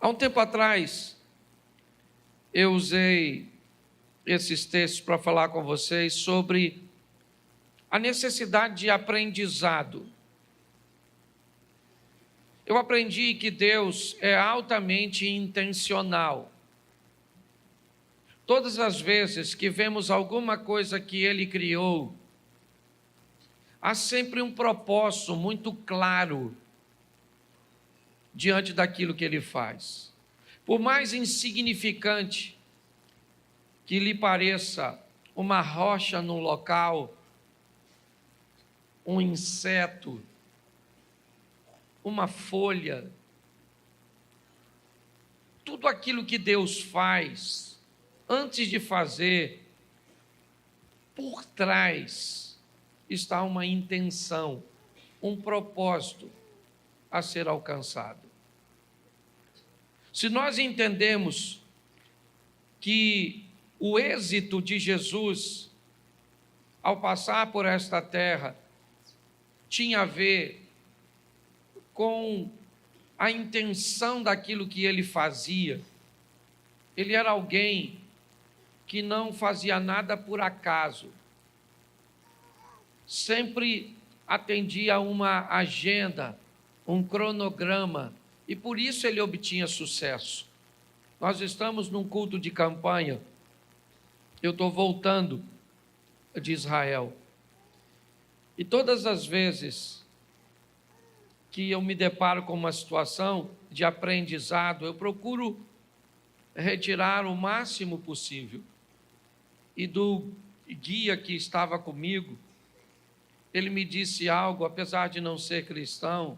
Há um tempo atrás, eu usei esses textos para falar com vocês sobre a necessidade de aprendizado. Eu aprendi que Deus é altamente intencional. Todas as vezes que vemos alguma coisa que Ele criou, há sempre um propósito muito claro diante daquilo que Ele faz. Por mais insignificante que lhe pareça uma rocha no local, um inseto, uma folha, tudo aquilo que Deus faz, antes de fazer, por trás está uma intenção, um propósito a ser alcançado. Se nós entendemos que o êxito de Jesus, ao passar por esta terra, tinha a ver com a intenção daquilo que ele fazia, ele era alguém que não fazia nada por acaso, sempre atendia a uma agenda, um cronograma, e por isso ele obtinha sucesso. Nós estamos num culto de campanha, eu estou voltando de Israel, e todas as vezes que eu me deparo com uma situação de aprendizado, eu procuro retirar o máximo possível. E do guia que estava comigo, ele me disse algo, apesar de não ser cristão,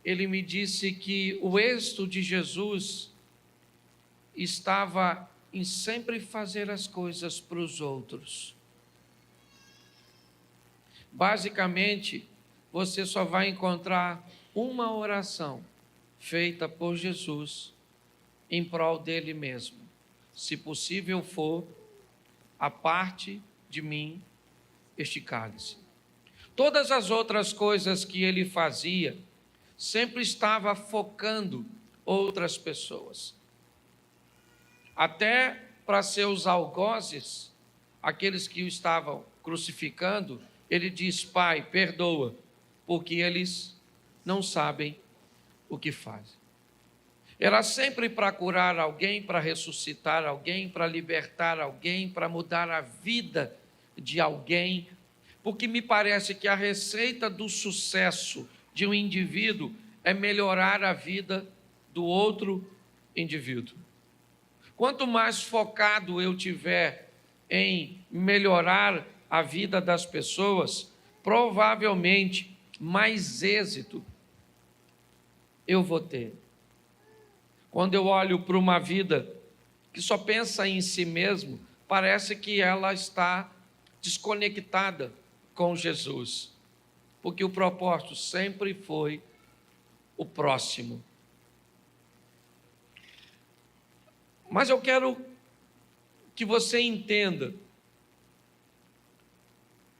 ele me disse que o êxito de Jesus estava em sempre fazer as coisas para os outros. Basicamente, você só vai encontrar uma oração feita por Jesus em prol dele mesmo. Se possível for, aparte de mim este cálice. Todas as outras coisas que ele fazia, sempre estava focando outras pessoas. Até para seus algozes, aqueles que o estavam crucificando, ele diz: Pai, perdoa, porque eles não sabem o que fazem. Era sempre para curar alguém, para ressuscitar alguém, para libertar alguém, para mudar a vida de alguém, porque me parece que a receita do sucesso de um indivíduo é melhorar a vida do outro indivíduo. Quanto mais focado eu tiver em melhorar a vida das pessoas, provavelmente mais êxito eu vou ter. Quando eu olho para uma vida que só pensa em si mesmo, parece que ela está desconectada com Jesus, porque o propósito sempre foi o próximo. Mas eu quero que você entenda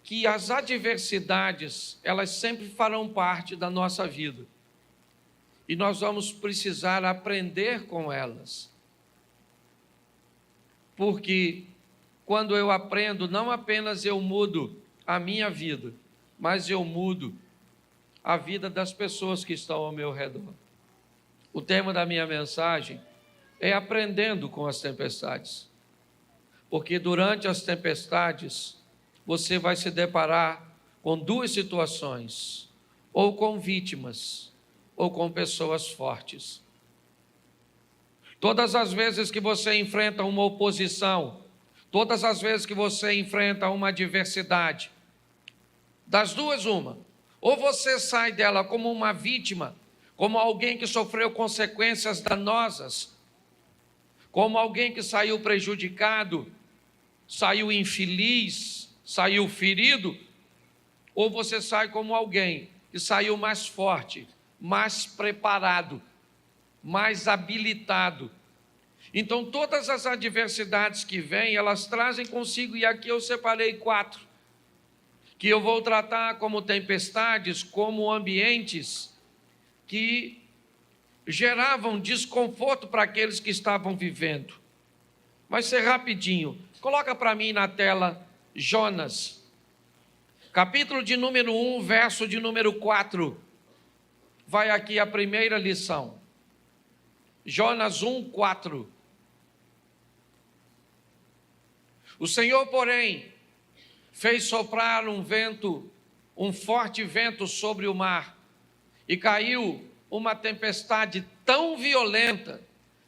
que as adversidades, elas sempre farão parte da nossa vida. E nós vamos precisar aprender com elas. Porque quando eu aprendo, não apenas eu mudo a minha vida, mas eu mudo a vida das pessoas que estão ao meu redor. O tema da minha mensagem é aprendendo com as tempestades. Porque durante as tempestades, você vai se deparar com duas situações, ou com vítimas, ou com pessoas fortes. Todas as vezes que você enfrenta uma oposição, todas as vezes que você enfrenta uma adversidade, das duas uma, ou você sai dela como uma vítima, como alguém que sofreu consequências danosas, como alguém que saiu prejudicado, saiu infeliz, saiu ferido, ou você sai como alguém que saiu mais forte, mais preparado, mais habilitado. Então, todas as adversidades que vêm, elas trazem consigo, e aqui eu separei 4, que eu vou tratar como tempestades, como ambientes que geravam desconforto para aqueles que estavam vivendo. Vai ser rapidinho. Coloca para mim na tela Jonas, capítulo de número 1, verso de número 4. Vai aqui a primeira lição. Jonas 1, 4. O Senhor, porém, fez soprar um forte vento sobre o mar, e caiu uma tempestade tão violenta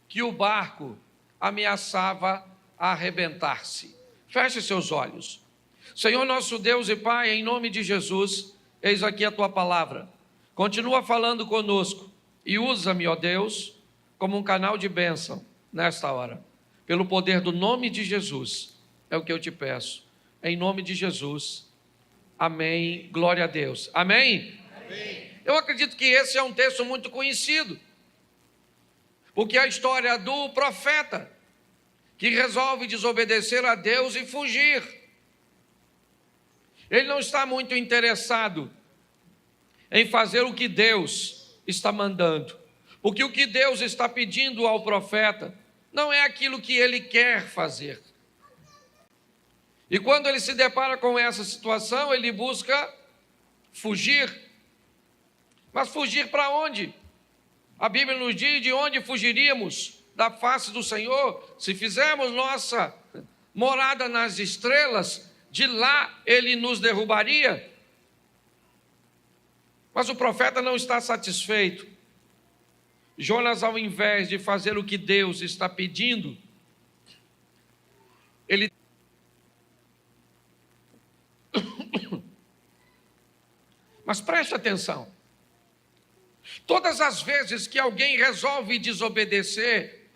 que o barco ameaçava arrebentar-se. Feche seus olhos. Senhor nosso Deus e Pai, em nome de Jesus, eis aqui a tua palavra. Continua falando conosco e usa-me, ó Deus, como um canal de bênção nesta hora. Pelo poder do nome de Jesus, é o que eu te peço. Em nome de Jesus. Amém. Glória a Deus. Amém? Amém. Eu acredito que esse é um texto muito conhecido, porque é a história do profeta que resolve desobedecer a Deus e fugir. Ele não está muito interessado em fazer o que Deus está mandando, porque o que Deus está pedindo ao profeta não é aquilo que ele quer fazer. E quando ele se depara com essa situação, ele busca fugir. Mas fugir para onde? A Bíblia nos diz de onde fugiríamos da face do Senhor. Se fizermos nossa morada nas estrelas, de lá ele nos derrubaria. Mas o profeta não está satisfeito. Jonas, ao invés de fazer o que Deus está pedindo, ele Mas preste atenção. Todas as vezes que alguém resolve desobedecer,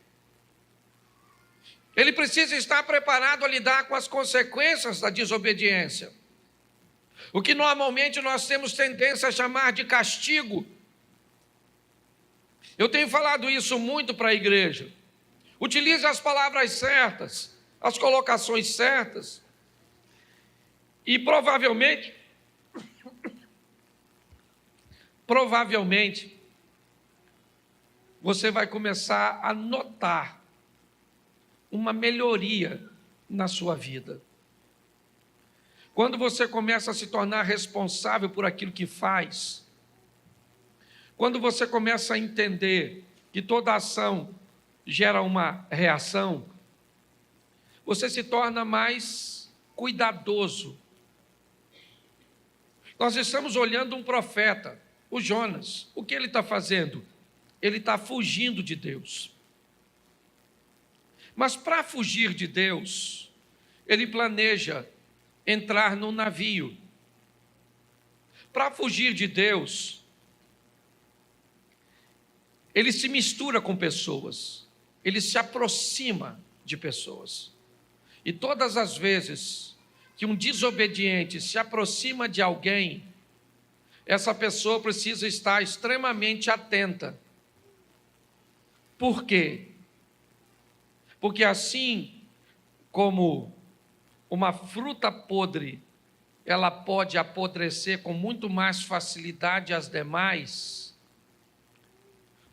ele precisa estar preparado a lidar com as consequências da desobediência. O que normalmente nós temos tendência a chamar de castigo. Eu tenho falado isso muito para a igreja. Utilize as palavras certas, as colocações certas. E provavelmente, você vai começar a notar uma melhoria na sua vida. Quando você começa a se tornar responsável por aquilo que faz, quando você começa a entender que toda ação gera uma reação, você se torna mais cuidadoso. Nós estamos olhando um profeta, o Jonas. O que ele está fazendo? Ele está fugindo de Deus. Mas para fugir de Deus, ele planeja entrar num navio. Para fugir de Deus, ele se mistura com pessoas, ele se aproxima de pessoas. E todas as vezes que um desobediente se aproxima de alguém, essa pessoa precisa estar extremamente atenta. Por quê? Porque assim como uma fruta podre, ela pode apodrecer com muito mais facilidade às demais,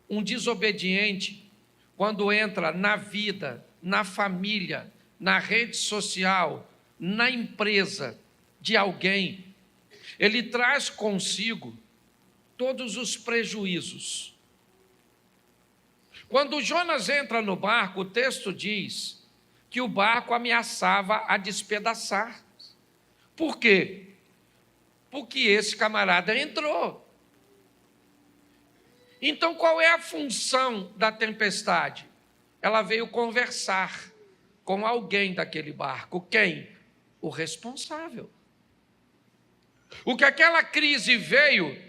um desobediente, quando entra na vida, na família, na rede social, na empresa de alguém, ele traz consigo todos os prejuízos. Quando Jonas entra no barco, o texto diz que o barco ameaçava a despedaçar. Por quê? Porque esse camarada entrou. Então, qual é a função da tempestade? Ela veio conversar com alguém daquele barco. Quem? O responsável. O que aquela crise veio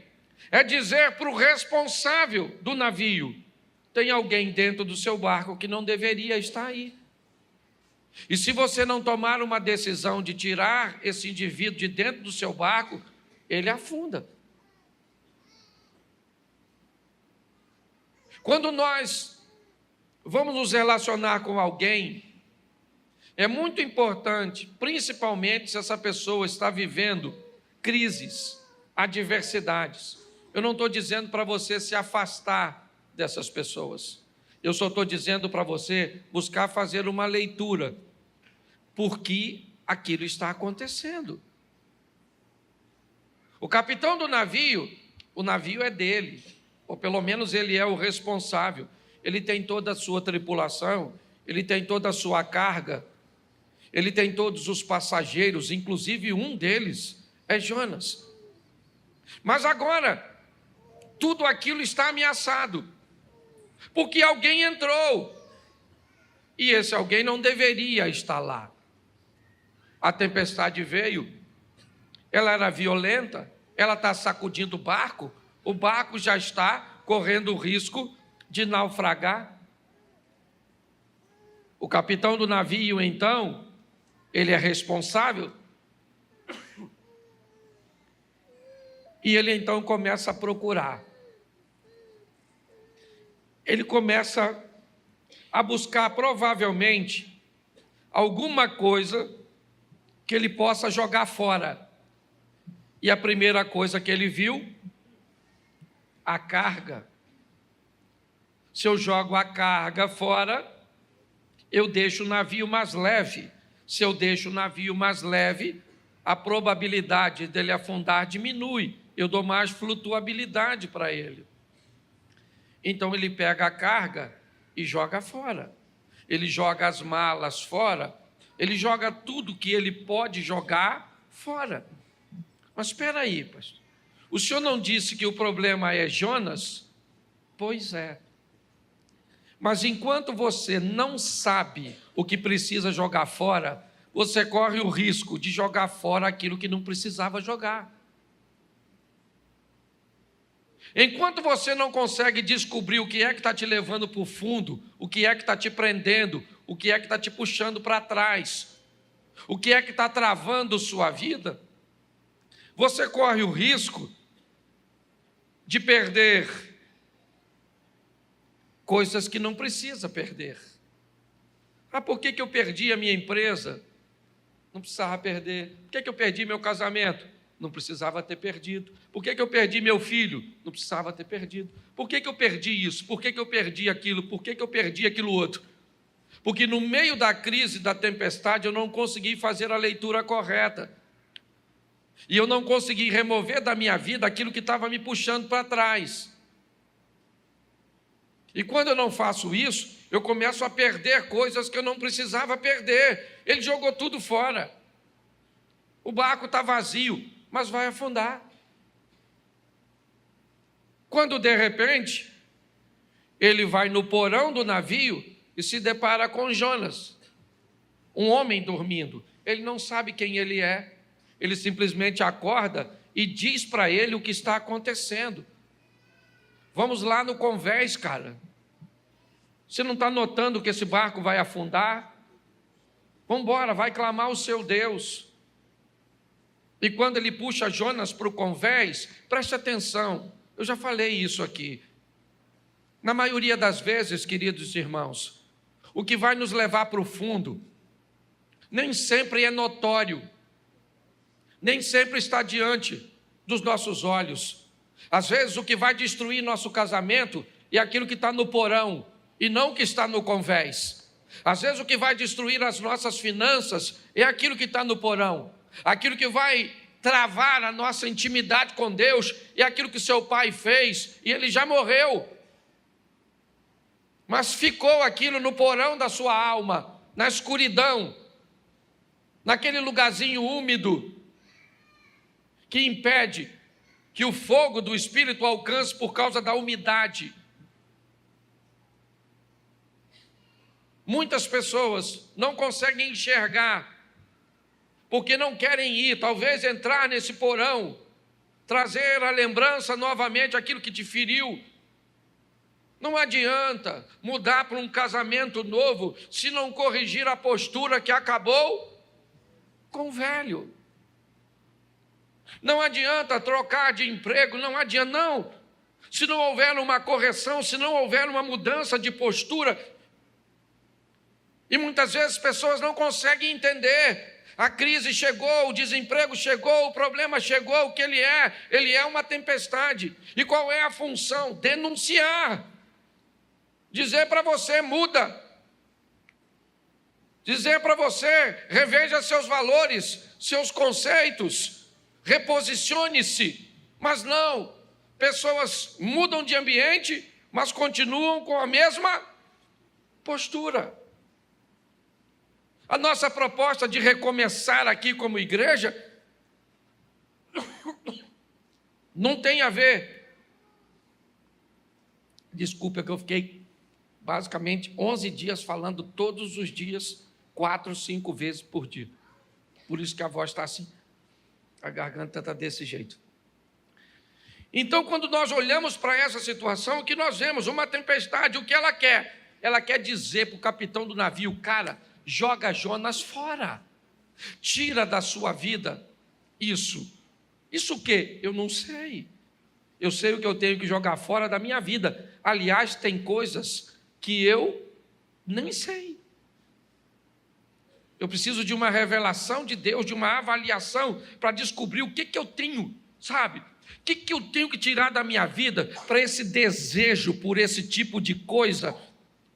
é dizer para o responsável do navio: tem alguém dentro do seu barco que não deveria estar aí. E se você não tomar uma decisão de tirar esse indivíduo de dentro do seu barco, ele afunda. Quando nós vamos nos relacionar com alguém, é muito importante, principalmente se essa pessoa está vivendo crises, adversidades. Eu não estou dizendo para você se afastar dessas pessoas. Eu só estou dizendo para você buscar fazer uma leitura, porque aquilo está acontecendo. O capitão do navio, o navio é dele, ou pelo menos ele é o responsável. Ele tem toda a sua tripulação, ele tem toda a sua carga, ele tem todos os passageiros, inclusive um deles é Jonas. Mas agora, tudo aquilo está ameaçado, porque alguém entrou, e esse alguém não deveria estar lá. A tempestade veio, ela era violenta, ela está sacudindo o barco já está correndo o risco de naufragar. O capitão do navio, então, ele é responsável, e ele então começa a procurar. Ele começa a buscar, provavelmente, alguma coisa que ele possa jogar fora. E a primeira coisa que ele viu, a carga. Se eu jogo a carga fora, eu deixo o navio mais leve. Se eu deixo o navio mais leve, a probabilidade dele afundar diminui. Eu dou mais flutuabilidade para ele. Então ele pega a carga e joga fora. Ele joga as malas fora. Ele joga tudo que ele pode jogar fora. Mas espera aí, pastor. O senhor não disse que o problema é Jonas? Pois é. Mas enquanto você não sabe o que precisa jogar fora, você corre o risco de jogar fora aquilo que não precisava jogar. Enquanto você não consegue descobrir o que é que está te levando para o fundo, o que é que está te prendendo, o que é que está te puxando para trás, o que é que está travando sua vida, você corre o risco de perder coisas que não precisa perder. Por que eu perdi a minha empresa? Não precisava perder. Por que eu perdi meu casamento? Não precisava ter perdido. Por que eu perdi meu filho? Não precisava ter perdido. Por que eu perdi isso? Por que eu perdi aquilo? Por que eu perdi aquilo outro? Porque no meio da crise, da tempestade, eu não consegui fazer a leitura correta. E eu não consegui remover da minha vida aquilo que estava me puxando para trás. E quando eu não faço isso, eu começo a perder coisas que eu não precisava perder. Ele jogou tudo fora. O barco está vazio, mas vai afundar. Quando de repente, ele vai no porão do navio e se depara com Jonas, um homem dormindo. Ele não sabe quem ele é. Ele simplesmente acorda e diz para ele o que está acontecendo. Vamos lá no convés, cara. Você não está notando que esse barco vai afundar? Vamos embora, vai clamar o seu Deus. E quando ele puxa Jonas para o convés, preste atenção, eu já falei isso aqui. Na maioria das vezes, queridos irmãos, o que vai nos levar para o fundo, nem sempre é notório, nem sempre está diante dos nossos olhos. Às vezes o que vai destruir nosso casamento é aquilo que está no porão, e não o que está no convés. Às vezes o que vai destruir as nossas finanças é aquilo que está no porão. Aquilo que vai travar a nossa intimidade com Deus é aquilo que seu pai fez, e ele já morreu. Mas ficou aquilo no porão da sua alma, na escuridão, naquele lugarzinho úmido, que impede que o fogo do Espírito alcance por causa da umidade. Muitas pessoas não conseguem enxergar, porque não querem ir, talvez entrar nesse porão, trazer à lembrança novamente aquilo que te feriu. Não adianta mudar para um casamento novo se não corrigir a postura que acabou com o velho. Não adianta trocar de emprego, não adianta, não. Se não houver uma correção, se não houver uma mudança de postura. E muitas vezes as pessoas não conseguem entender. A crise chegou, o desemprego chegou, o problema chegou, o que ele é uma tempestade. E qual é a função? Denunciar. dizer para você: muda. Dizer para você: reveja seus valores, seus conceitos, reposicione-se. Mas não, pessoas mudam de ambiente, mas continuam com a mesma postura. A nossa proposta de recomeçar aqui como igreja não tem a ver. Desculpa que eu fiquei basicamente 11 dias falando todos os dias, 4, 5 vezes por dia. Por isso que a voz está assim, a garganta está desse jeito. Então, quando nós olhamos para essa situação, o que nós vemos? Uma tempestade, o que ela quer? Ela quer dizer para o capitão do navio: cara, joga Jonas fora, tira da sua vida isso. Isso o quê? Eu não sei. Eu sei o que eu tenho que jogar fora da minha vida. Aliás, tem coisas que eu nem sei. Eu preciso de uma revelação de Deus, de uma avaliação, para descobrir o que eu tenho, sabe? O que eu tenho que tirar da minha vida para esse desejo por esse tipo de coisa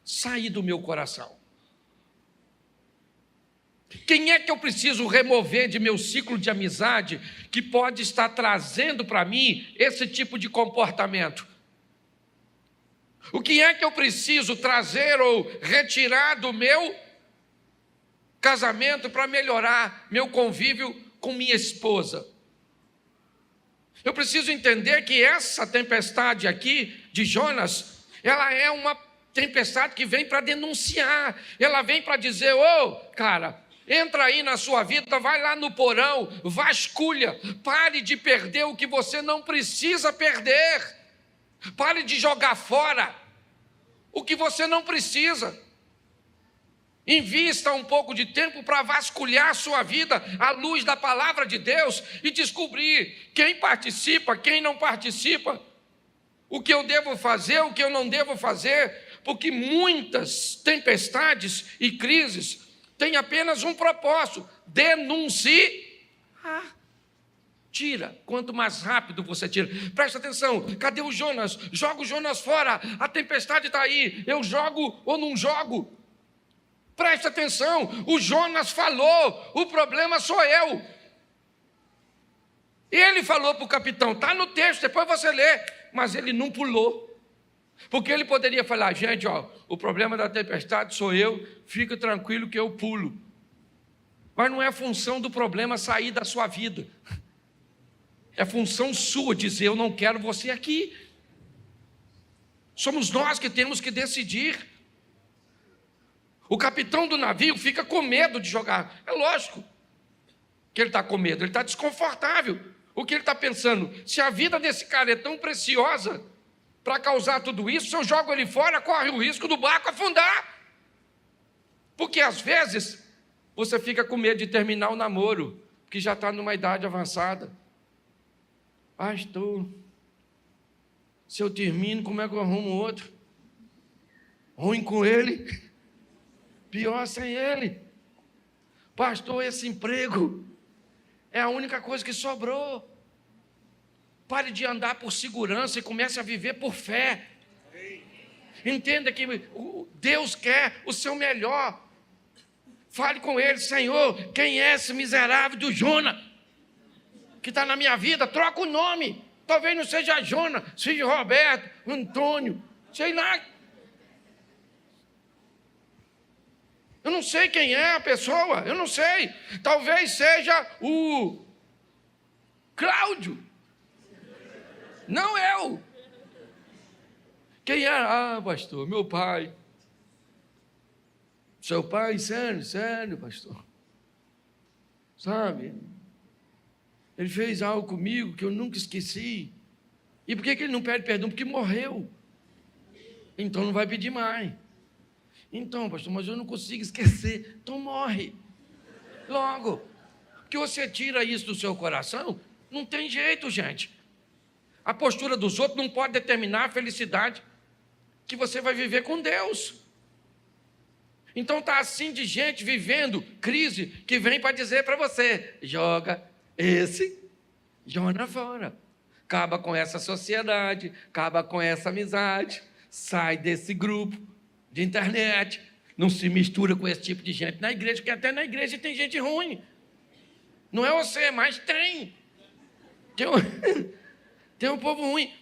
sair do meu coração? Quem é que eu preciso remover de meu ciclo de amizade que pode estar trazendo para mim esse tipo de comportamento? O que é que eu preciso trazer ou retirar do meu casamento para melhorar meu convívio com minha esposa? Eu preciso entender que essa tempestade aqui de Jonas, ela é uma tempestade que vem para denunciar, ela vem para dizer: ô, cara, entra aí na sua vida, vai lá no porão, vasculha, pare de perder o que você não precisa perder, pare de jogar fora o que você não precisa. Invista um pouco de tempo para vasculhar a sua vida à luz da palavra de Deus e descobrir quem participa, quem não participa, o que eu devo fazer, o que eu não devo fazer, porque muitas tempestades e crises têm apenas um propósito: denunciar. Tira, quanto mais rápido você tira. Presta atenção, cadê o Jonas? Joga o Jonas fora, a tempestade está aí, eu jogo ou não jogo? Presta atenção, o Jonas falou, o problema sou eu. Ele falou para o capitão, está no texto, depois você lê, mas ele não pulou. Porque ele poderia falar: gente, ó, o problema da tempestade sou eu, fica tranquilo que eu pulo. Mas não é função do problema sair da sua vida. É função sua dizer: eu não quero você aqui. Somos nós que temos que decidir. O capitão do navio fica com medo de jogar. É lógico que ele está com medo, ele está desconfortável. O que ele está pensando? Se a vida desse cara é tão preciosa para causar tudo isso, se eu jogo ele fora, corre o risco do barco afundar. Porque às vezes você fica com medo de terminar o namoro, que já está numa idade avançada. Pastor, se eu termino, como é que eu arrumo outro? Ruim com ele, pior sem ele. Pastor, esse emprego é a única coisa que sobrou. Pare de andar por segurança e comece a viver por fé. Entenda que Deus quer o seu melhor. Fale com ele: Senhor, quem é esse miserável do Jonas que está na minha vida? Troca o nome. Talvez não seja Jonas, seja Roberto, Antônio, sei lá. Eu não sei quem é a pessoa, eu não sei. Talvez seja o Cláudio. Não eu. Quem é? Ah, pastor, meu pai. Seu pai? Sério, pastor. Sabe? Ele fez algo comigo que eu nunca esqueci. E por que ele não pede perdão? Porque morreu. Então não vai pedir mais. Então, pastor, mas eu não consigo esquecer. Então morre. Logo. Porque você tira isso do seu coração, não tem jeito, gente. A postura dos outros não pode determinar a felicidade que você vai viver com Deus. Então está assim de gente vivendo crise que vem para dizer para você: joga esse Jonas fora. Acaba com essa sociedade, acaba com essa amizade. sai desse grupo de internet, não se mistura com esse tipo de gente na igreja, porque até na igreja tem gente ruim. Não é você, mas tem. Tem um povo ruim.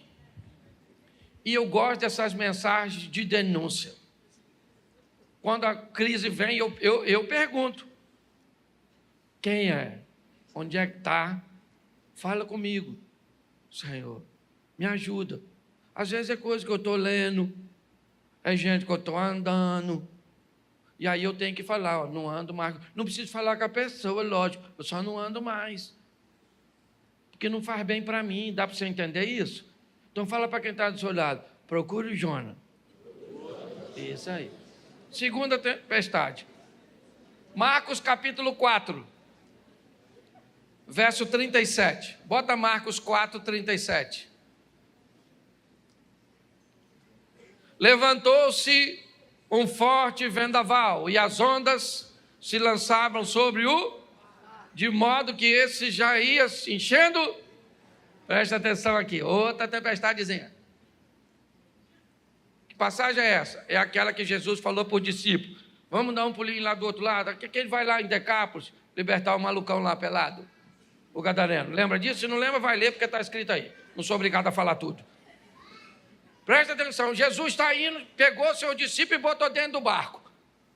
E eu gosto dessas mensagens de denúncia. Quando a crise vem, eu pergunto: quem é? Onde é que está? Fala comigo. Senhor, me ajuda. Às vezes é coisa que eu estou lendo, é gente que eu estou andando, e aí eu tenho que falar, ó, não ando mais. Não preciso falar com a pessoa, lógico, eu só não ando mais. Porque não faz bem para mim, dá para você entender isso? Então fala para quem está do seu lado, procure o Jonas. Isso aí. Segunda tempestade. Marcos capítulo 4, verso 37. Bota Marcos 4, 37. Levantou-se um forte vendaval, e as ondas se lançavam sobre de modo que esse já ia se enchendo. Presta atenção aqui, outra tempestadezinha. Que passagem é essa? É aquela que Jesus falou para os discípulos: vamos dar um pulinho lá do outro lado. Que ele vai lá em Decápolis libertar o malucão lá pelado, o gadareno. Lembra disso? Se não lembra, vai ler, porque está escrito aí. Não sou obrigado a falar tudo. Presta atenção, Jesus está indo, pegou seu discípulo e botou dentro do barco.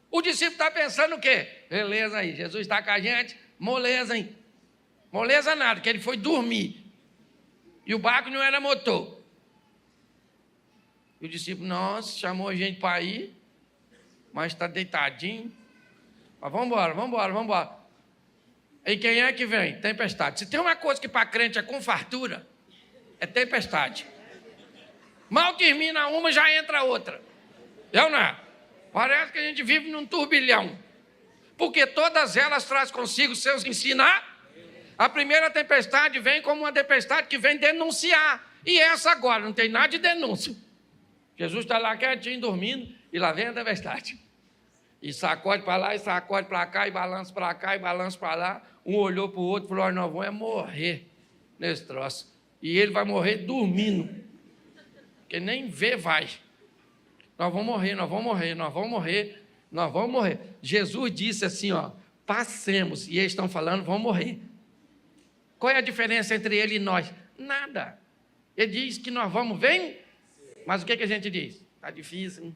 O discípulo está pensando o quê? Beleza aí, Jesus está com a gente, moleza, hein? Moleza nada, que ele foi dormir. E o barco não era motor. E o discípulo, nossa, chamou a gente para ir, mas está deitadinho. Mas vamos embora. E quem é que vem? Tempestade. Se tem uma coisa que para crente é com fartura, é tempestade. Mal termina uma, já entra outra. Eu não. Parece que a gente vive num turbilhão. Porque todas elas trazem consigo seus ensinar. A primeira tempestade vem como uma tempestade que vem denunciar. E essa agora, não tem nada de denúncia. Jesus está lá quietinho, dormindo, e lá vem a tempestade. E sacode para lá, e sacode para cá, e balança para cá, e balança para lá. Um olhou para o outro e falou: nós vamos morrer nesse troço. E ele vai morrer dormindo. Porque nem vê vai. Nós vamos morrer. Jesus disse assim, ó, passemos. E eles estão falando, vão morrer. Qual é a diferença entre ele e nós? Nada. Ele diz que nós vamos, vem. Mas o que a gente diz? Está difícil, hein?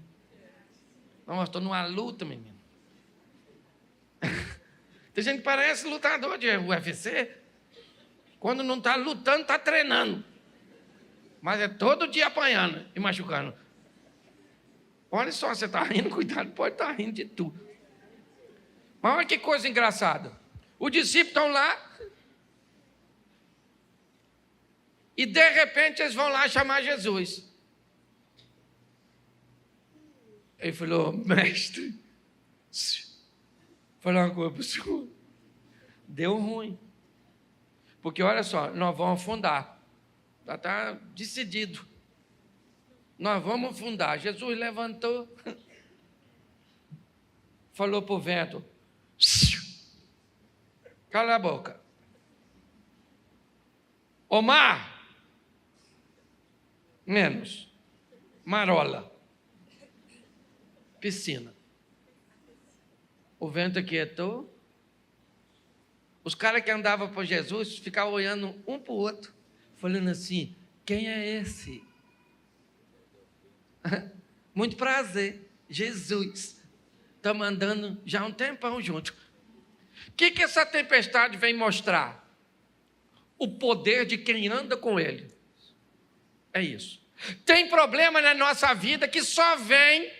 Não, estou numa luta, menino. Tem gente que parece lutador de UFC. Quando não está lutando, está treinando. Mas é todo dia apanhando e machucando. Olha só, você está rindo, cuidado, pode estar rindo de tudo. Mas olha que coisa engraçada. Os discípulos estão lá e de repente eles vão lá chamar Jesus. Ele falou: mestre, vou falar uma coisa para o senhor. Deu ruim. Porque olha só, nós vamos afundar. Já está decidido. Nós vamos afundar. Jesus levantou, falou para o vento: cala a boca. Ô mar, menos. Marola. Piscina. O vento aquietou. Os caras que andavam por Jesus ficavam olhando um para o outro, falando assim: quem é esse? Muito prazer, Jesus. Estamos andando já há um tempão juntos. O que essa tempestade vem mostrar? O poder de quem anda com ele. É isso. Tem problema na nossa vida que só vem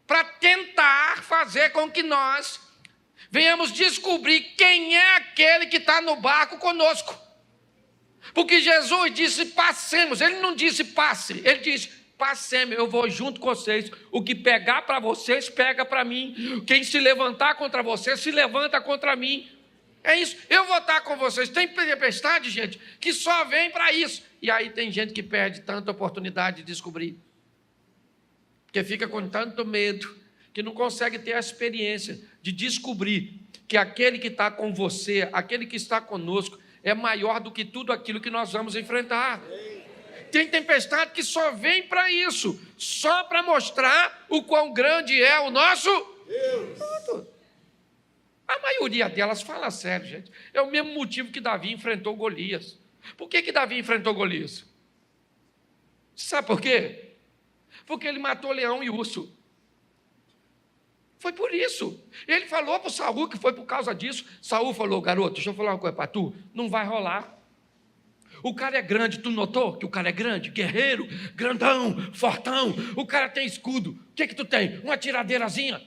para tentar fazer com que nós venhamos descobrir quem é aquele que está no barco conosco. Porque Jesus disse: passemos. Ele não disse passe, ele disse: passemos, eu vou junto com vocês. O que pegar para vocês, pega para mim. Quem se levantar contra vocês, se levanta contra mim. É isso, eu vou estar com vocês. Tem tempestade, gente, que só vem para isso. E aí tem gente que perde tanta oportunidade de descobrir. Porque fica com tanto medo, que não consegue ter a experiência de descobrir que aquele que está com você, aquele que está conosco, é maior do que tudo aquilo que nós vamos enfrentar. Tem tempestade que só vem para isso, só para mostrar o quão grande é o nosso Deus. A maioria delas, fala sério, gente, é o mesmo motivo que Davi enfrentou Golias. Por que Davi enfrentou Golias? Sabe por quê? Porque ele matou leão e urso. Foi por isso. Ele falou para o Saul que foi por causa disso. Saul falou: garoto, deixa eu falar uma coisa para tu, não vai rolar. O cara é grande, tu notou que o cara é grande? Guerreiro, grandão, fortão, o cara tem escudo. O que tu tem? Uma tiradeirazinha.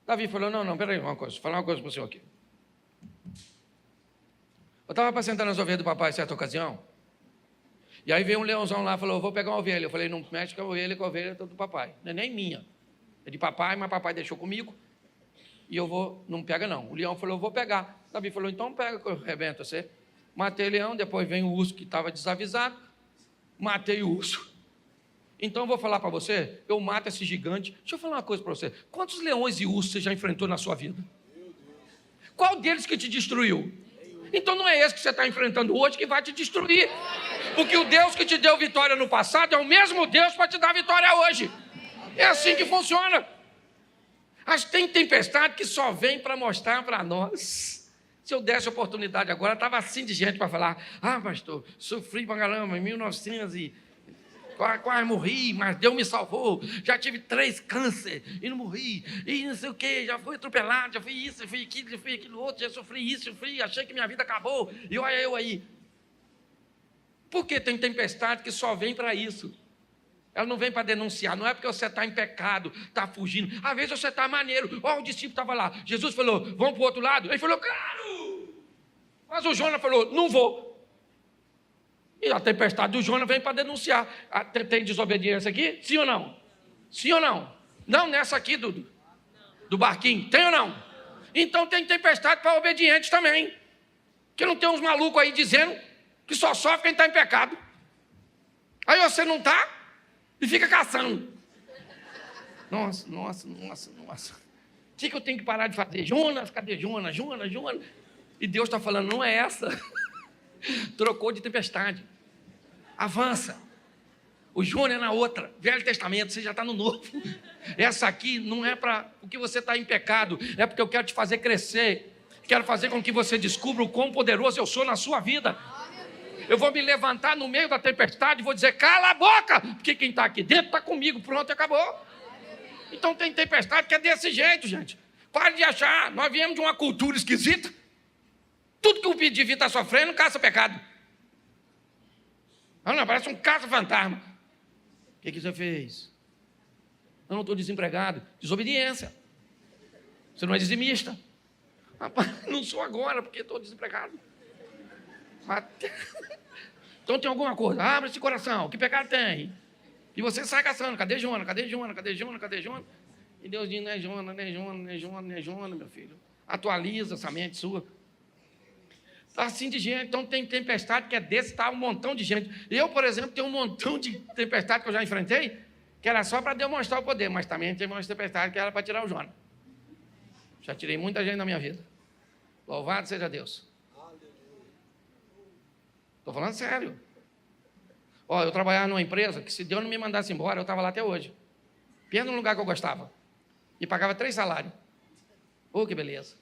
Davi falou: não, peraí, vou falar uma coisa para o senhor aqui. Eu estava apacentando as ovelhas do papai em certa ocasião, e aí veio um leãozão lá e falou: vou pegar uma ovelha. Eu falei: não mexe com a ovelha é do papai, não é nem minha. É de papai, mas papai deixou comigo, e eu vou, não pega não. O leão falou: eu vou pegar. Davi falou: então pega que eu arrebento você. Matei o leão, depois vem o urso que estava desavisado, matei o urso. Então eu vou falar para você, eu mato esse gigante. Deixa eu falar uma coisa para você: quantos leões e ursos você já enfrentou na sua vida? Qual deles que te destruiu? Então não é esse que você está enfrentando hoje que vai te destruir, porque o Deus que te deu vitória no passado é o mesmo Deus para te dar vitória hoje. É assim que funciona. Mas tem tempestade que só vem para mostrar para nós. Se eu desse oportunidade agora, estava assim de gente para falar: ah, pastor, sofri pra caramba em 1900 e quase morri, mas Deus me salvou. Já tive 3 câncer e não morri. E não sei o quê, já fui atropelado, já fui isso, já fui aquilo outro, já sofri isso, achei que minha vida acabou. E olha eu aí. Por que tem tempestade que só vem para isso? Ela não vem para denunciar, não é porque você está em pecado, está fugindo. Às vezes você está maneiro. Ó, o discípulo estava lá. Jesus falou: vamos para o outro lado. Ele falou: claro! Mas o Jonas falou: não vou. E a tempestade do Jonas vem para denunciar. Tem desobediência aqui? Sim ou não? Sim ou não? Não nessa aqui do barquinho. Tem ou não? Então tem tempestade para obedientes também. Que não tem uns malucos aí dizendo que só sofre quem está em pecado. Aí você não está e fica caçando. Nossa. O que eu tenho que parar de fazer? Jonas, cadê Jonas? E Deus está falando: não é essa. Trocou de tempestade. Avança. O Jonas é na outra. Velho Testamento, você já está no Novo. Essa aqui não é para porque você está em pecado, é porque eu quero te fazer crescer. Quero fazer com que você descubra o quão poderoso eu sou na sua vida. Eu vou me levantar no meio da tempestade e vou dizer: cala a boca, porque quem está aqui dentro está comigo. Pronto, acabou. Então tem tempestade que é desse jeito, gente. Pare de achar, nós viemos de uma cultura esquisita. Tudo que o indivíduo está sofrendo, caça pecado. Não, parece um caça-fantasma. O que você fez? Eu não estou desempregado. Desobediência. Você não é dizimista. Rapaz, não sou agora, porque estou desempregado. Então tem alguma coisa. Abre esse coração. Que pecado tem? E você sai caçando. Cadê Jonas? E Deus diz: não é Jonas, meu filho. Atualiza essa mente sua. Assim de gente. Então tem tempestade que é desse, tá um montão de gente. Eu, por exemplo, tenho um montão de tempestade que eu já enfrentei, que era só para demonstrar o poder, mas também tem uma tempestade que era para tirar o Jonas. Já tirei muita gente da minha vida. Louvado seja Deus. Estou falando sério. Ó, eu trabalhava numa empresa que, se Deus não me mandasse embora, eu estava lá até hoje. Pensa num lugar que eu gostava. E pagava 3 salários. Oh, que beleza.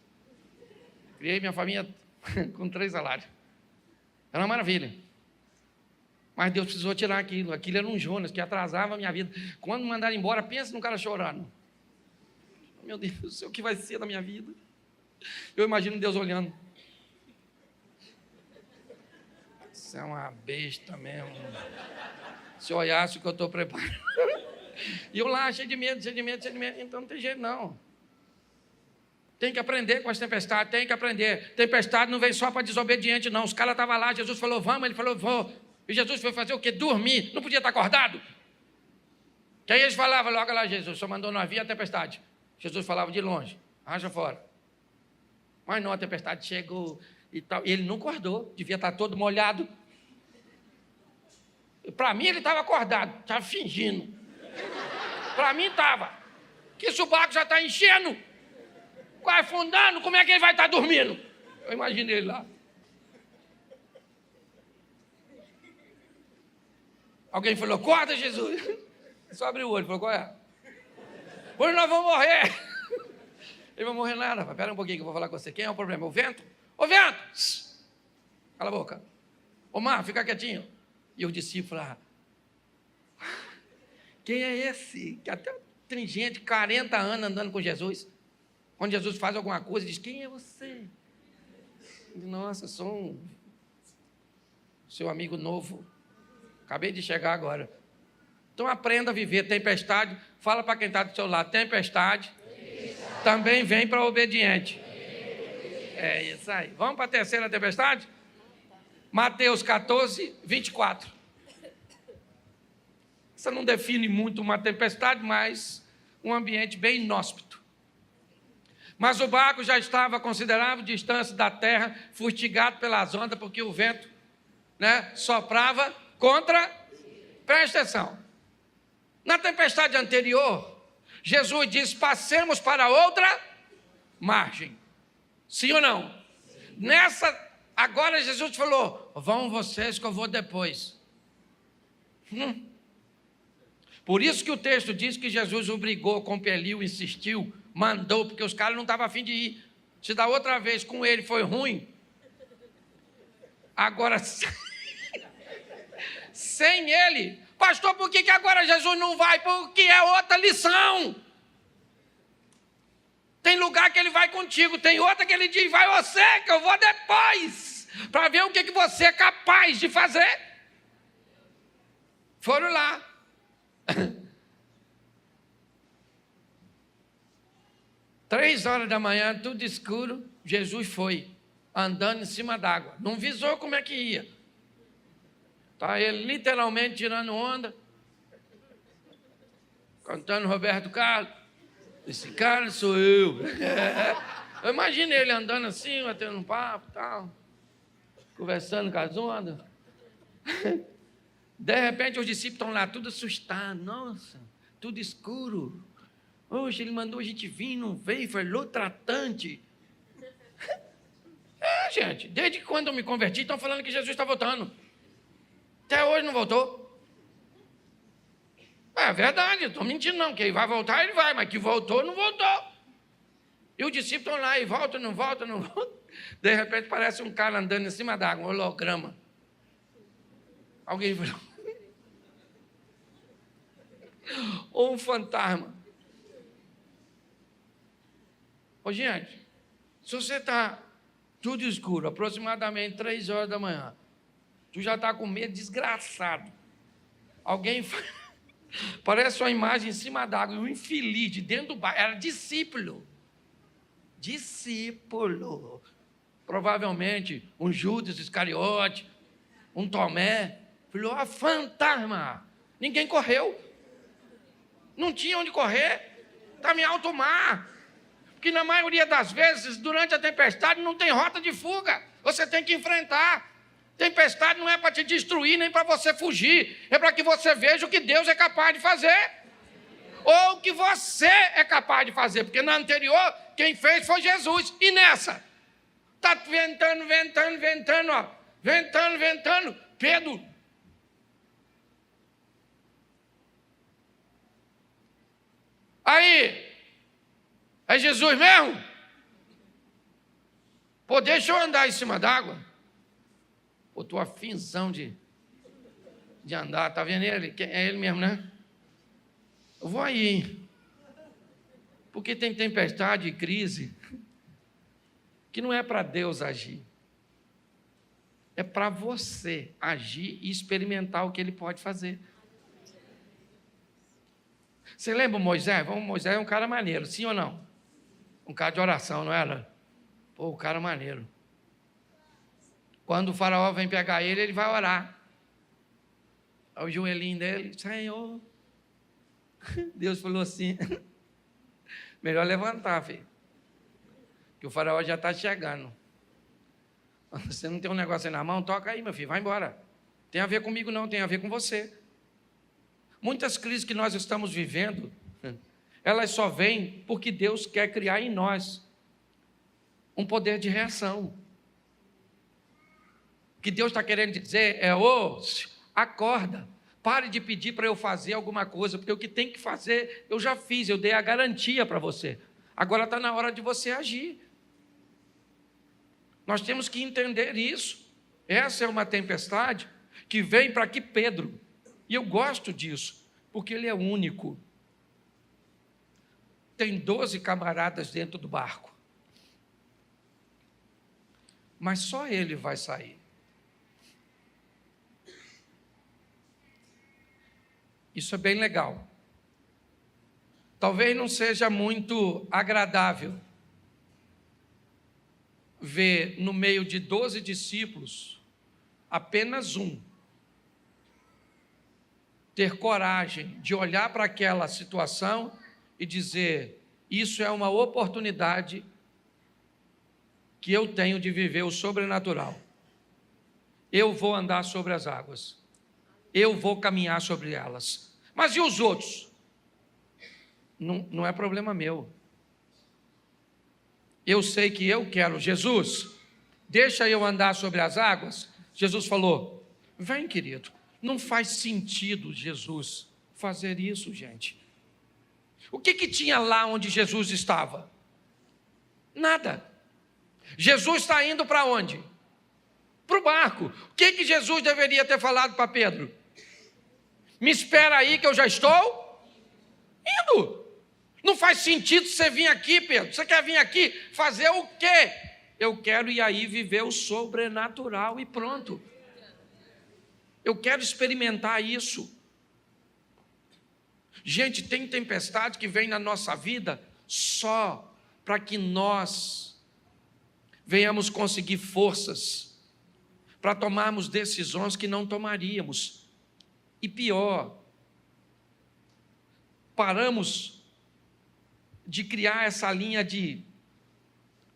Criei minha família com 3 salários. Era uma maravilha. Mas Deus precisou tirar aquilo. Aquilo era um Jonas que atrasava a minha vida. Quando me mandaram embora, pensa num cara chorando. Meu Deus do céu, o que vai ser da minha vida? Eu imagino Deus olhando. Você é uma besta mesmo. Se olhasse o que eu estou preparando. E eu lá, cheio de medo. Então não tem jeito, não. Tem que aprender com as tempestades, tem que aprender. Tempestade não veio só para desobediente, não. Os caras estavam lá, Jesus falou: vamos, ele falou: vou. E Jesus foi fazer o quê? Dormir. Não podia estar acordado. Que aí eles falavam logo lá: Jesus só mandou nós vir a tempestade. Jesus falava de longe: raja fora. Mas não, a tempestade chegou e tal. E ele não acordou, devia estar todo molhado. Para mim ele estava acordado, estava fingindo. Para mim estava. Que se o barco já está enchendo, quase afundando, como é que ele vai estar dormindo? Eu imaginei ele lá. Alguém falou, acorda, Jesus. Só abriu o olho, falou, qual é? Hoje nós vamos morrer. Ele vai morrer nada, espera um pouquinho que eu vou falar com você. Quem é o problema? O vento? Ô vento! Cala a boca. Ô mar, fica quietinho. E os discípulos falaram, quem é esse? Que até tem gente, 40 anos andando com Jesus. Quando Jesus faz alguma coisa, diz, quem é você? Nossa, eu sou um seu amigo novo. Acabei de chegar agora. Então aprenda a viver tempestade. Fala para quem está do seu lado, tempestade. Também vem para obediente. É isso aí. Vamos para a terceira tempestade? Mateus 14, 24. Isso não define muito uma tempestade, mas um ambiente bem inóspito. Mas o barco já estava a considerável distância da terra, fustigado pelas ondas, porque o vento, soprava contra... Presta atenção. Na tempestade anterior, Jesus disse, passemos para outra margem. Sim ou não? Nessa, agora Jesus falou, vão vocês que eu vou depois. Por isso que o texto diz que Jesus obrigou, compeliu, insistiu, mandou, porque os caras não estavam a fim de ir. Se da outra vez com ele foi ruim, agora sem ele, pastor, por que agora Jesus não vai? Porque é outra lição. Tem lugar que ele vai contigo, tem outra que ele diz, vai você, que eu vou depois, para ver o que você é capaz de fazer. Foram lá. 3h da manhã, tudo escuro, Jesus foi, andando em cima d'água. Não visou como é que ia. Está ele literalmente tirando onda, cantando Roberto Carlos. Esse cara sou eu. Eu imagino ele andando assim, batendo um papo e tal, conversando com as ondas. De repente os discípulos estão lá, tudo assustados. Nossa, tudo escuro. Hoje ele mandou a gente vir, não veio, falou tratante. Gente, desde quando eu me converti, estão falando que Jesus está voltando. Até hoje não voltou. É verdade, eu estou mentindo não, que ele vai voltar, ele vai, mas que voltou, não voltou. E os discípulos estão lá, e volta, não volta, não volta. De repente parece um cara andando em cima d'água, um holograma. Alguém falou. Ou um fantasma. Ô gente, se você está tudo escuro, aproximadamente 3h da manhã, tu já está com medo desgraçado. Alguém parece uma imagem em cima d'água, um infeliz de dentro do barco, era discípulo. Discípulo. Provavelmente um Judas Iscariote, um Tomé. Falou, fantasma. Ninguém correu. Não tinha onde correr. Estava em alto mar. Porque na maioria das vezes, durante a tempestade, não tem rota de fuga. Você tem que enfrentar. Tempestade não é para te destruir, nem para você fugir. É para que você veja o que Deus é capaz de fazer. Ou o que você é capaz de fazer. Porque na anterior, quem fez foi Jesus. E nessa? Está ventando, ventando, ventando, ó. Ventando, ventando. Pedro. Aí, é Jesus mesmo? Pô, deixa eu andar em cima d'água. Pô, tô afinzão de andar, tá vendo ele? É ele mesmo, né? Eu vou aí, hein? Porque tem tempestade e crise que não é para Deus agir. É para você agir e experimentar o que ele pode fazer. Você lembra o Moisés? Moisés é um cara maneiro, sim ou não? Um cara de oração, não era? Pô, o cara maneiro. Quando o faraó vem pegar ele, ele vai orar. Olha o joelhinho dele, Senhor. Deus falou assim, melhor levantar, filho. Que o faraó já está chegando. Você não tem um negócio aí na mão? Toca aí, meu filho, vai embora. Tem a ver comigo não, tem a ver com você. Muitas crises que nós estamos vivendo, elas só vêm porque Deus quer criar em nós um poder de reação. O que Deus está querendo dizer é, acorda, Pare de pedir para eu fazer alguma coisa, porque o que tem que fazer, eu já fiz, eu dei a garantia para você. Agora está na hora de você agir. Nós temos que entender isso. Essa é uma tempestade que vem para aqui Pedro. E eu gosto disso, porque ele é único. Tem 12 camaradas dentro do barco. Mas só ele vai sair. Isso é bem legal. Talvez não seja muito agradável ver no meio de 12 discípulos apenas um ter coragem de olhar para aquela situação e dizer: isso é uma oportunidade que eu tenho de viver o sobrenatural. Eu vou andar sobre as águas. Eu vou caminhar sobre elas. Mas e os outros? Não é problema meu. Eu sei que eu quero. Jesus, deixa eu andar sobre as águas. Jesus falou: vem, querido. Não faz sentido, Jesus, fazer isso, gente. O que tinha lá onde Jesus estava? Nada. Jesus está indo para onde? Para o barco. O que Jesus deveria ter falado para Pedro? Me espera aí que eu já estou indo. Não faz sentido você vir aqui, Pedro. Você quer vir aqui fazer o quê? Eu quero ir aí viver o sobrenatural e pronto. Eu quero experimentar isso. Gente, tem tempestade que vem na nossa vida só para que nós venhamos conseguir forças para tomarmos decisões que não tomaríamos. E pior, paramos de criar essa linha de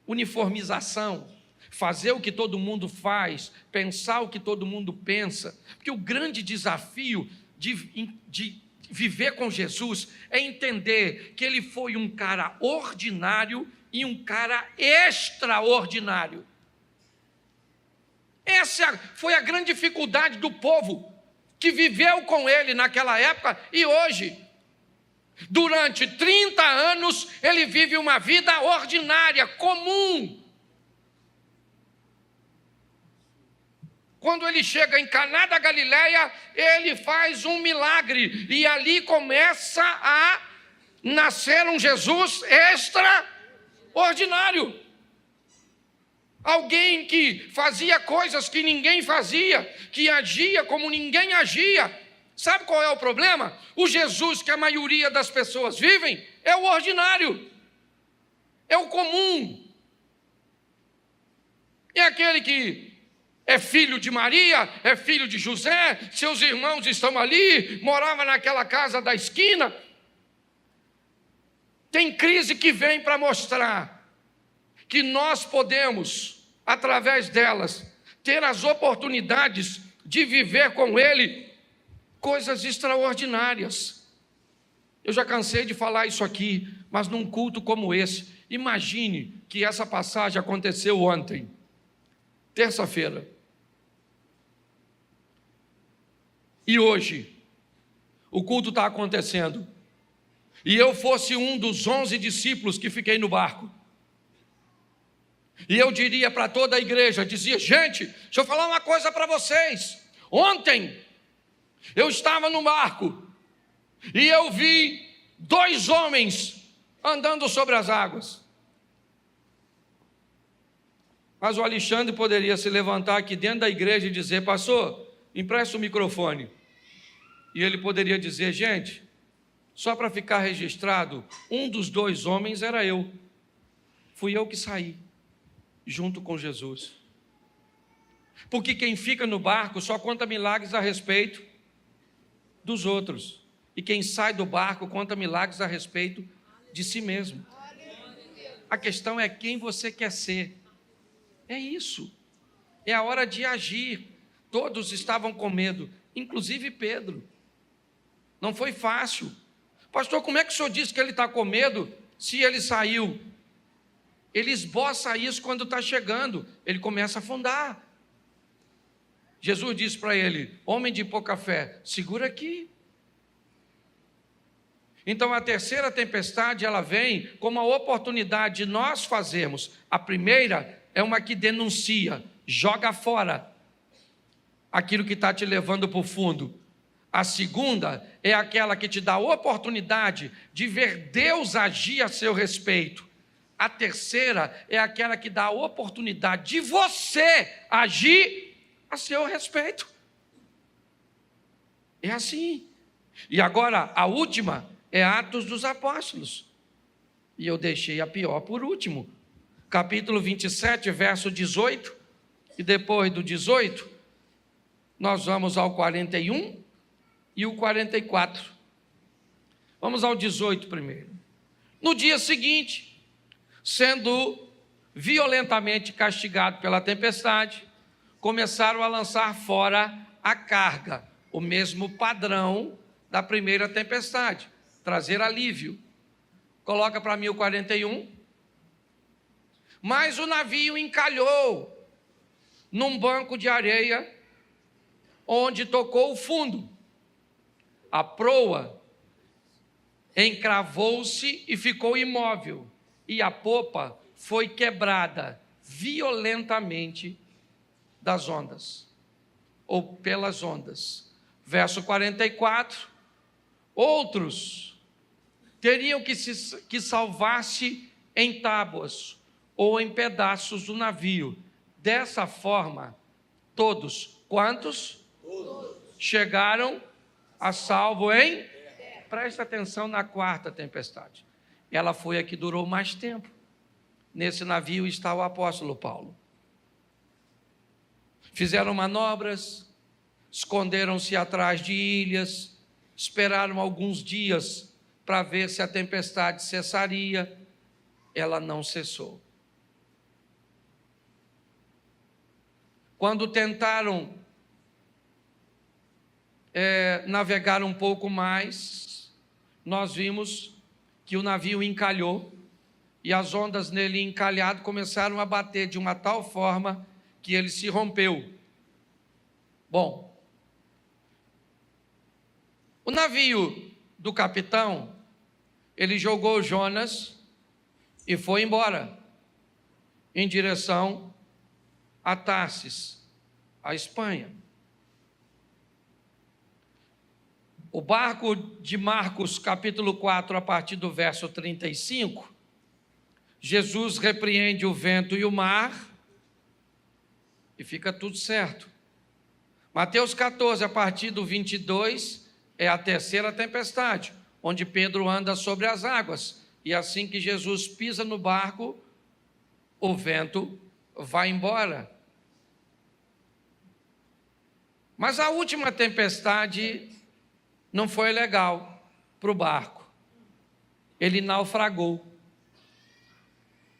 uniformização, fazer o que todo mundo faz, pensar o que todo mundo pensa, porque o grande desafio de viver com Jesus é entender que ele foi um cara ordinário e um cara extraordinário. Essa foi a grande dificuldade do povo que viveu com ele naquela época e hoje. Durante 30 anos, ele vive uma vida ordinária, comum. Quando ele chega em Caná da Galileia, ele faz um milagre. E ali começa a nascer um Jesus extraordinário. Alguém que fazia coisas que ninguém fazia, que agia como ninguém agia. Sabe qual é o problema? O Jesus que a maioria das pessoas vivem é o ordinário, é o comum. É aquele que é filho de Maria, é filho de José, seus irmãos estão ali, morava naquela casa da esquina. Tem crise que vem para mostrar que nós podemos, através delas, ter as oportunidades de viver com Ele coisas extraordinárias. Eu já cansei de falar isso aqui, mas num culto como esse, imagine que essa passagem aconteceu ontem, terça-feira. E hoje, o culto está acontecendo. E eu fosse um dos 11 discípulos que fiquei no barco. E eu diria para toda a igreja, dizia: gente, deixa eu falar uma coisa para vocês. Ontem, eu estava no barco e eu vi 2 homens andando sobre as águas. Mas o Alexandre poderia se levantar aqui dentro da igreja e dizer: pastor, empresta o microfone. E ele poderia dizer: gente, só para ficar registrado, um dos 2 homens era eu. Fui eu que saí, junto com Jesus. Porque quem fica no barco só conta milagres a respeito dos outros. E quem sai do barco conta milagres a respeito de si mesmo. A questão é quem você quer ser. É isso. É a hora de agir. Todos estavam com medo, inclusive Pedro. Não foi fácil. Pastor, como é que o senhor disse que ele está com medo se ele saiu? Ele esboça isso quando está chegando. Ele começa a afundar. Jesus disse para ele: homem de pouca fé, segura aqui. Então a terceira tempestade, ela vem como uma oportunidade de nós fazermos. A primeira é uma que denuncia, joga fora aquilo que está te levando para o fundo. A segunda é aquela que te dá a oportunidade de ver Deus agir a seu respeito. A terceira é aquela que dá a oportunidade de você agir a seu respeito. É assim. E agora, a última é Atos dos Apóstolos. E eu deixei a pior por último. Capítulo 27, verso 18. E depois do 18, nós vamos ao 41 e o 44. Vamos ao 18 primeiro. No dia seguinte, sendo violentamente castigado pela tempestade, começaram a lançar fora a carga, o mesmo padrão da primeira tempestade, trazer alívio. Coloca para mim o 41. Mas o navio encalhou num banco de areia, onde tocou o fundo. A proa encravou-se e ficou imóvel, e a popa foi quebrada violentamente das ondas, ou pelas ondas. Verso 44, outros teriam que salvar-se em tábuas ou em pedaços do navio. Dessa forma, todos, quantos? Todos. Chegaram a salvo em? Presta atenção na quarta tempestade. Ela foi a que durou mais tempo. Nesse navio está o apóstolo Paulo. Fizeram manobras, esconderam-se atrás de ilhas, esperaram alguns dias para ver se a tempestade cessaria. Ela não cessou. Quando tentaram navegar um pouco mais, nós vimos que o navio encalhou e as ondas nele encalhado começaram a bater de uma tal forma que ele se rompeu. Bom, o navio do capitão, ele jogou Jonas e foi embora em direção a Tarsis, a Espanha. O barco de Marcos, capítulo 4, a partir do verso 35, Jesus repreende o vento e o mar e fica tudo certo. Mateus 14, a partir do 22, é a terceira tempestade, onde Pedro anda sobre as águas. E assim que Jesus pisa no barco, o vento vai embora. Mas a última tempestade não foi legal para o barco. Ele naufragou.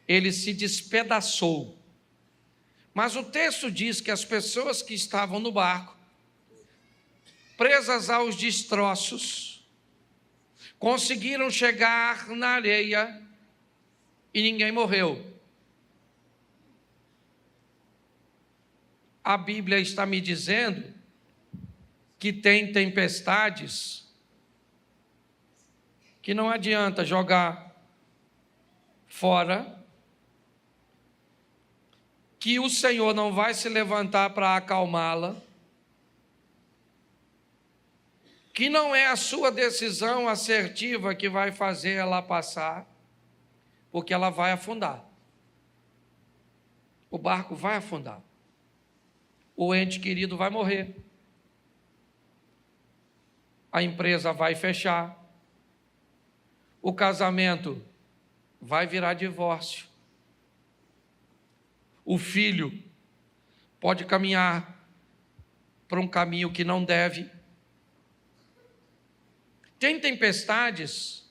Ele se despedaçou. Mas o texto diz que as pessoas que estavam no barco, presas aos destroços, conseguiram chegar na areia e ninguém morreu. A Bíblia está me dizendo que tem tempestades que não adianta jogar fora, que o Senhor não vai se levantar para acalmá-la, que não é a sua decisão assertiva que vai fazer ela passar, porque ela vai afundar. O barco vai afundar. O ente querido vai morrer. A empresa vai fechar. O casamento vai virar divórcio. O filho pode caminhar para um caminho que não deve. Tem tempestades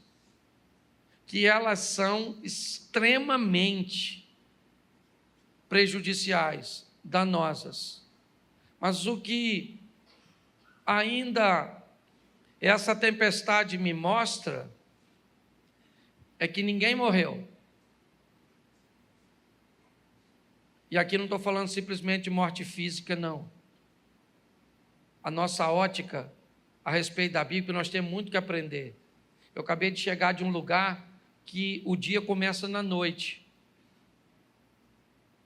que elas são extremamente prejudiciais, danosas. Mas o que ainda essa tempestade me mostra é que ninguém morreu. E aqui não estou falando simplesmente de morte física, não. a nossa ótica a respeito da Bíblia, nós temos muito que aprender. Eu acabei de chegar de um lugar que o dia começa na noite.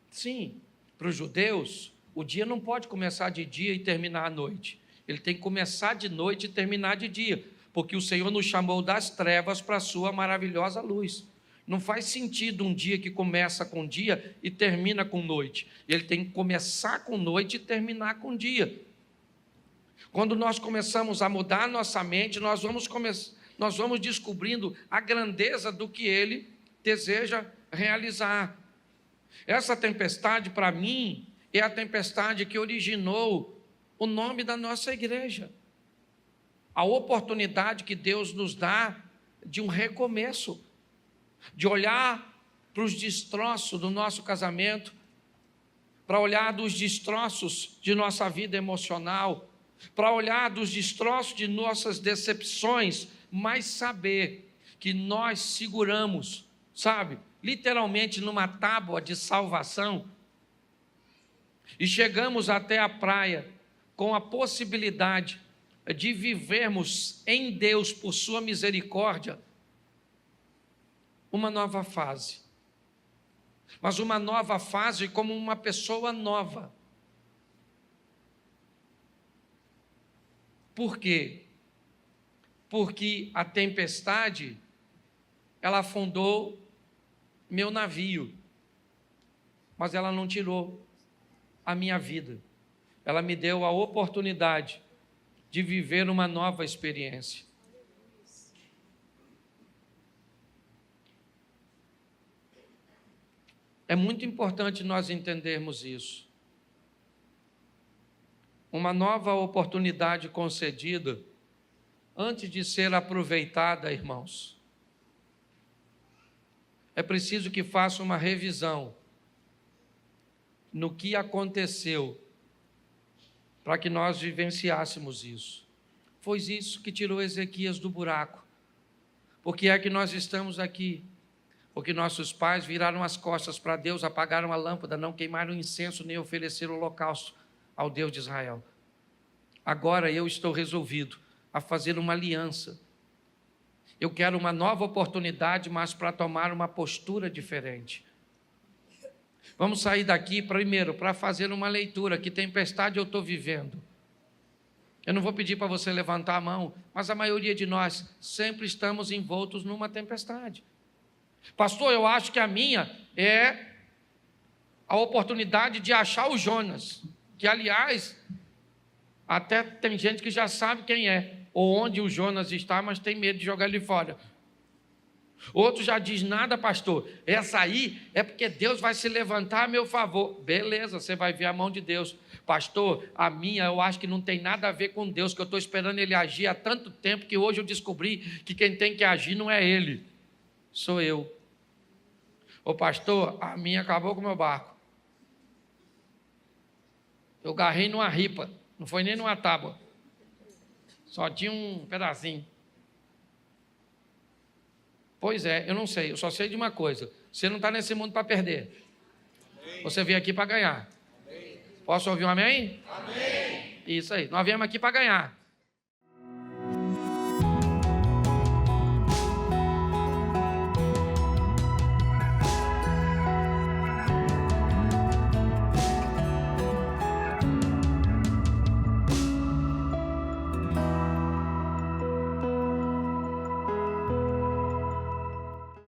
Sim, para os judeus, o dia não pode começar de dia e terminar à noite. Ele tem que começar de noite e terminar de dia, porque o Senhor nos chamou das trevas para a sua maravilhosa luz. Não faz sentido um dia que começa com dia e termina com noite. Ele tem que começar com noite e terminar com dia. Quando nós começamos a mudar nossa mente, nós vamos descobrindo a grandeza do que Ele deseja realizar. Essa tempestade, para mim, é a tempestade que originou o nome da nossa igreja. A oportunidade que Deus nos dá de um recomeço, de olhar para os destroços do nosso casamento, para olhar dos destroços de nossa vida emocional, para olhar dos destroços de nossas decepções, mas saber que nós seguramos, sabe, literalmente numa tábua de salvação, e chegamos até a praia com a possibilidade de vivermos em Deus, por sua misericórdia, uma nova fase. Mas uma nova fase como uma pessoa nova. Por quê? Porque a tempestade, ela afundou meu navio, mas ela não tirou a minha vida. Ela me deu a oportunidade de viver uma nova experiência. É muito importante nós entendermos isso. Uma nova oportunidade concedida, antes de ser aproveitada, irmãos, é preciso que faça uma revisão no que aconteceu para que nós vivenciássemos isso. Foi isso que tirou Ezequias do buraco. Por que é que nós estamos aqui? Porque nossos pais viraram as costas para Deus, apagaram a lâmpada, não queimaram incenso, nem ofereceram holocausto ao Deus de Israel. Agora eu estou resolvido a fazer uma aliança. Eu quero uma nova oportunidade, mas para tomar uma postura diferente. Vamos sair daqui primeiro para fazer uma leitura. Que tempestade eu estou vivendo? Eu não vou pedir para você levantar a mão, mas a maioria de nós sempre estamos envoltos numa tempestade. Pastor, eu acho que a minha é a oportunidade de achar o Jonas, que aliás, até tem gente que já sabe quem é, ou onde o Jonas está, mas tem medo de jogar ele fora. Outro já diz, nada pastor, essa aí é porque Deus vai se levantar a meu favor. Beleza, você vai ver a mão de Deus. Pastor, a minha eu acho que não tem nada a ver com Deus, que eu estou esperando Ele agir há tanto tempo, que hoje eu descobri que quem tem que agir não é Ele, sou eu. Ô pastor, a minha acabou com o meu barco. Eu garrei numa ripa, não foi nem numa tábua, só tinha um pedacinho. Pois é, eu não sei, eu só sei de uma coisa: você não está nesse mundo para perder. Amém. Você veio aqui para ganhar. Amém. Posso ouvir um amém? Amém. Isso aí, nós viemos aqui para ganhar.